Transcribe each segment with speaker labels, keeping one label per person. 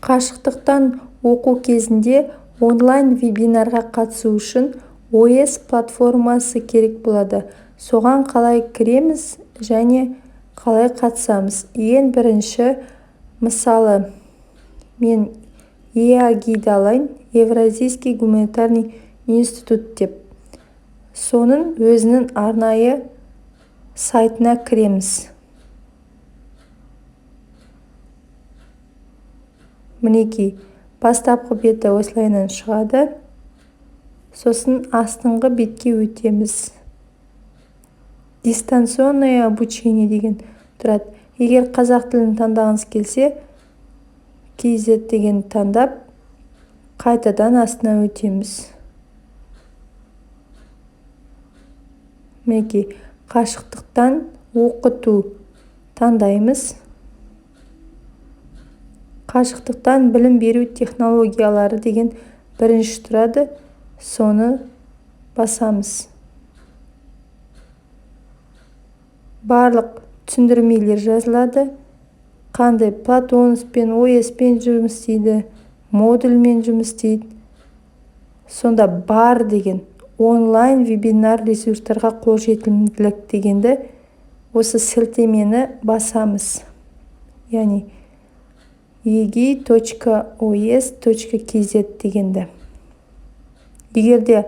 Speaker 1: Қашықтықтан оқу кезінде онлайн вебинарға қатысу үшін OS платформасы керек болады. Соған қалай кіреміз және қалай қатысамыз? Ең бірінші, мысалы, мен EAGID алайын, Евразийский гуманитарный институт деп. Соның өзінің арнайы сайтына кіреміз. Мінекей, бастапқы беті осылайынан шығады. Сосын астыңғы бетке өтеміз. Дистанционное обучение деген тұрады. Егер қазақ тілін таңдағыңыз келсе, KZ деген таңдап, қайтадан астына өтеміз. Мінекей, қашықтықтан оқыту таңдаймыз. Қашықтықтан білім беру технологиялары деген бірінші тұрады. Соны басамыз. Барлық түсіндірмелер жазылады. Қандай Платоновпен, OS-пен жұмыс істейді, модульмен жұмыс істейді. Сонда бар деген онлайн вебинар ресурстарға қолжетімділік дегенді осы сілтемені басамыз. Яғни egi.os.kz дегенді. Егерде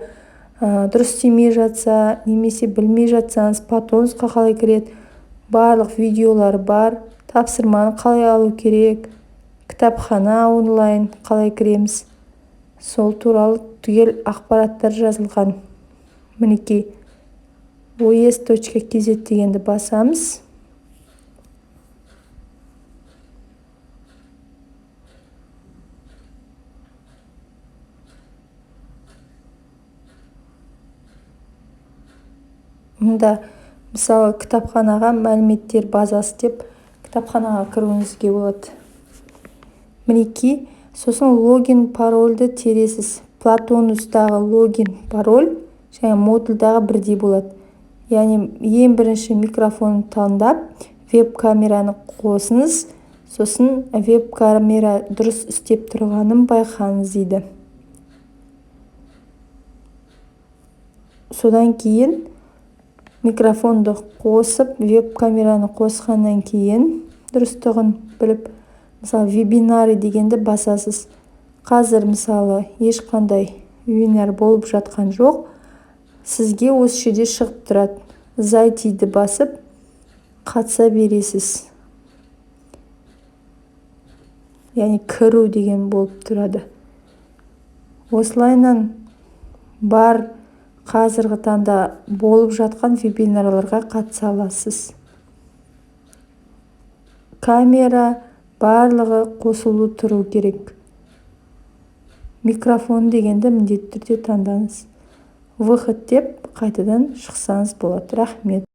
Speaker 1: дұрыс істемей жатса, немесе білмей жатсаңыз, Платоновқа қалай кіреді, барлық видеолар бар, тапсырманы қалай алу керек, кітапхана онлайн қалай кіреміз, сол туралы түгел ақпараттар жазылған. Мінекей, os.kz дегенді басамыз. Мұнда, мысалы, кітапханаға мәліметтер базасы деп кітапханаға кіруіңізге болады. Мінекей, сосын логин парольді тересіз. Платонустағы логин пароль және модульдағы бірдей болады. Яғни ең бірінші микрофон таңдап, веб-камераны қосыңыз, сосын веб-камера дұрыс істеп тұрғанын байқаңыз дейді. Содан кейін микрофонды қосып, веб-камераны қосқаннан кейін дұрыстығын біліп, мысалы, вебинары дегенді басасыз. Қазір, мысалы, ешқандай вебинар болып жатқан жоқ. Сізге осы жерде шығып тұрады. Зайтиді басып, қатыса бересіз. Яғни кіру деген болып тұрады. Осылайынан бар қазіргі таңда болып жатқан вебинарларға қатыса аласыз. Камера барлығы қосылу тұру керек. Микрофон дегенді міндетті түрде таңдаңыз. Выход деп қайтадан шықсаңыз болады. Рахмет.